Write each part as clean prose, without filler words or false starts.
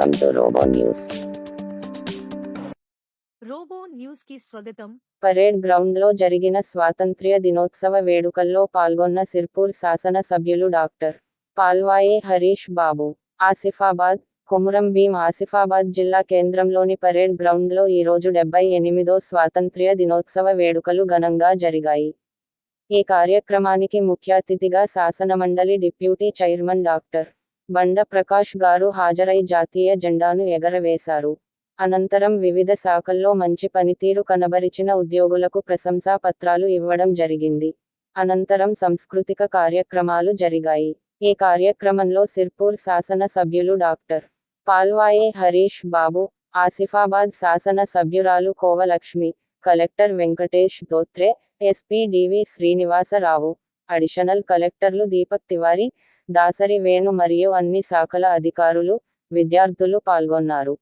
Welcome to robo news. Robo news కి స్వాగతం. Parade ground లో జరిగిన స్వాతంత్ర్య దినోత్సవ వేడుకల్లో పాల్గొన్న సిర్పూర్ శాసన సభ్యులు డాక్టర్ పాల్వాయి హరీష్ బాబు. ఆసిఫాబాద్, కొమురం భీం ఆసిఫాబాద్ జిల్లా కేంద్రంలోని పరేడ్ గ్రౌండ్ లో ఈరోజు 78వ స్వాతంత్ర్య దినోత్సవ వేడుకలు ఘనంగా జరిగాయి. ఈ కార్యక్రమానికి ముఖ్య అతిథిగా శాసనమండలి డిప్యూటీ చైర్మన్ డాక్టర్ బండ ప్రకాష్ గారు హాజరై జాతీయ జెండాను ఎగరవేశారు. అనంతరం వివిధ శాఖల్లో మంచి పనితీరు కనబరిచిన ఉద్యోగులకు ప్రశంసా పత్రాలు ఇవ్వడం జరిగింది. అనంతరం సాంస్కృతిక కార్యక్రమాలు జరిగాయి. ఈ కార్యక్రమంలో సిర్పూర్ శాసన సభ్యులు డాక్టర్ పాల్వాయి హరీష్ బాబు, ఆసిఫాబాద్ శాసన సభ్యురాలు కోవలక్ష్మి, కలెక్టర్ వెంకటేష్ దోత్రే, ఎస్పీ డివి శ్రీనివాసరావు, అడిషనల్ కలెక్టర్లు దీపక్ తివారీ, దాసరి వేణు మరియు అన్ని శాఖల అధికారులు, విద్యార్థులు పాల్గొన్నారు.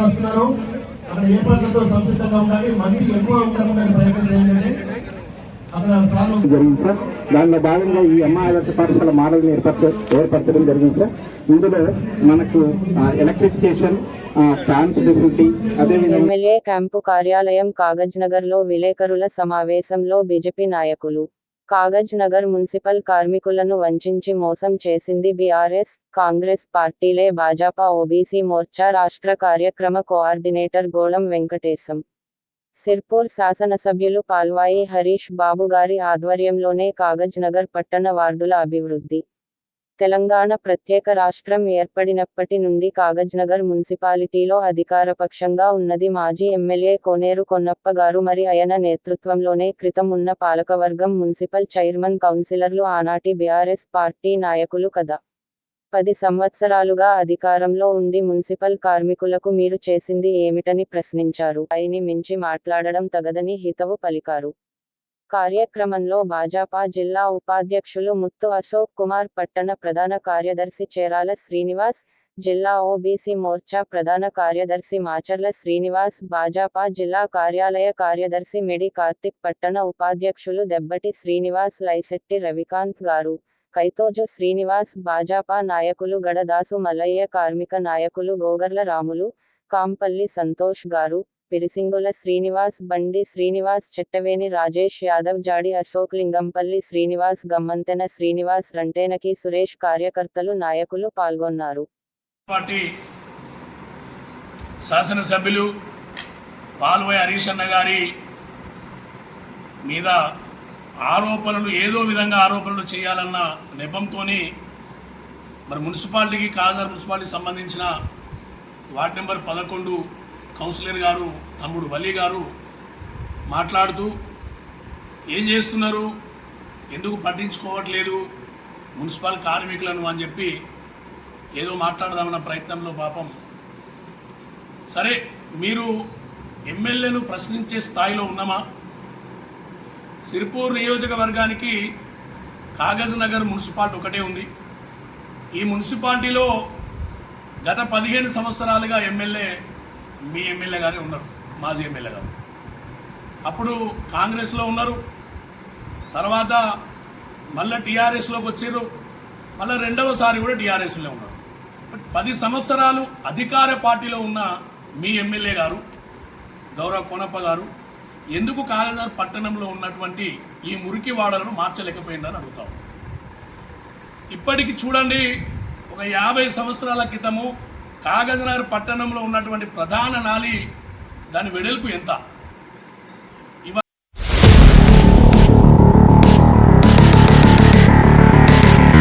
వస్తున్నారు అక్కడ ఏర్పాట్లతో సంసిద్ధంగా ఉండాలి. మళ్ళీ ఎక్కువ ఉండకుండా ప్రయత్నం చేయండి. జరిగింది సార్. దానిలో భాగంగా ఈ అమ్మ ఆదర్శ పాఠశాల మోడల్ని ఏర్పరచడం జరిగింది సార్. ఇందులో మనకు ఎలక్ట్రిఫికేషన్, ఫ్యాన్స్ ఫెసిలిటీ, అదేవిధంగా ఎమ్మెల్యే క్యాంపు కార్యాలయం కాగజ్ నగర్ లో విలేకరుల సమావేశంలో బీజేపీ నాయకులు. కాగజ్ నగర్ మున్సిపల్ కార్మికులను వంచించి మోసం చేసింది బీఆర్ఎస్, కాంగ్రెస్ పార్టీలే. భాజపా ఓబీసీ మోర్చా రాష్ట్ర కార్యక్రమ కోఆర్డినేటర్ గోళం వెంకటేశం. సిర్పూర్ శాసనసభ్యులు పాల్వాయి హరీష్ బాబు గారి ఆధ్వర్యంలోనే కాగజ్ నగర్ పట్టణ వార్డుల అభివృద్ధి. తెలంగాణ ప్రత్యేక రాష్ట్రం ఏర్పడినప్పటి నుండి కాగజ్ నగర్ మున్సిపాలిటీలో అధికారపక్షంగా ఉన్నది మాజీ ఎమ్మెల్యే కోనేరు కొన్నప్ప గారు. మరి ఆయన నేతృత్వంలోనే క్రితం ఉన్న పాలకవర్గం, మున్సిపల్ చైర్మన్, కౌన్సిలర్లు ఆనాటి బీఆర్ఎస్ పార్టీ నాయకులు కదా. 10 సంవత్సరాలుగా అధికారంలో ఉండి మున్సిపల్ కార్మికులకు మీరు చేసింది ఏమిటని ప్రశ్నించారు. ఆయన్ని మించి మాట్లాడడం తగదని హితవు పలికారు. కార్యక్రమంలో భాజపా జిల్లా ఉపాధ్యక్షులు ముత్తు అశోక్ కుమార్, పట్టణ ప్రధాన కార్యదర్శి చేరాల శ్రీనివాస్, జిల్లా ఓబీసీ మోర్చా ప్రధాన కార్యదర్శి మాచర్ల శ్రీనివాస్, భాజపా జిల్లా కార్యాలయ కార్యదర్శి మెడి కార్తిక్, పట్టణ ఉపాధ్యక్షులు దెబ్బటి శ్రీనివాస్, లైశెట్టి రవికాంత్ గారు, కైతోజు శ్రీనివాస్, భాజపా నాయకులు గడదాసు మల్లయ్య, కార్మిక నాయకులు గోగర్ల రాములు, కాంపల్లి సంతోష్ గారు, పిరిసింగుల శ్రీనివాస్, బండి శ్రీనివాస్, చెట్టవేని రాజేష్ యాదవ్, జాడి అశోక్, లింగంపల్లి శ్రీనివాస్, గమ్మంతెన శ్రీనివాస్, రంటేనకి సురేష్, కార్యకర్తలు, నాయకులు పాల్గొన్నారు. పార్టీ శాసనసభ్యులు పాల్వాయి హరీష్ అన్న గారి మీద ఆరోపణలు, ఏదో విధంగా ఆరోపణలు చేయాలన్న నెపంతో మరి మున్సిపాలిటీకి, కాగజ్ మున్సిపాలిటీకి సంబంధించిన వార్డు నెంబర్ 11 కౌన్సిలర్ గారు తమ్ముడు వలి గారు మాట్లాడుతూ, ఏం చేస్తున్నారు, ఎందుకు పట్టించుకోవట్లేదు మున్సిపల్ కార్మికులను అని చెప్పి ఏదో మాట్లాడదామన్న ప్రయత్నంలో పాపం, సరే మీరు ఎమ్మెల్యేను ప్రశ్నించే స్థాయిలో ఉన్నామా? సిర్పూర్ నియోజకవర్గానికి కాగజ్ నగర్ మున్సిపాలిటీ ఒకటే ఉంది. ఈ మున్సిపాలిటీలో గత 15 సంవత్సరాలుగా ఎమ్మెల్యే మీ ఎమ్మెల్యే గారే ఉన్నారు, మాజీ ఎమ్మెల్యే గారు. అప్పుడు కాంగ్రెస్లో ఉన్నారు, తర్వాత మళ్ళీ టీఆర్ఎస్లోకి వచ్చారు, మళ్ళీ రెండవసారి కూడా టీఆర్ఎస్లో ఉన్నారు. 10 సంవత్సరాలు అధికార పార్టీలో ఉన్న మీ ఎమ్మెల్యే గారు గౌరవ కోనప్ప గారు ఎందుకు కాగజ్ నగర్ పట్టణంలో ఉన్నటువంటి ఈ మురికి వాడలను మార్చలేకపోయిందని అడుగుతాం. ఇప్పటికి చూడండి, ఒక 50 సంవత్సరాల క్రితము కాగజ్ నగర్ పట్టణంలో ఉన్నటువంటి ప్రధాన నాలి, దాని వెడల్పు ఎంత?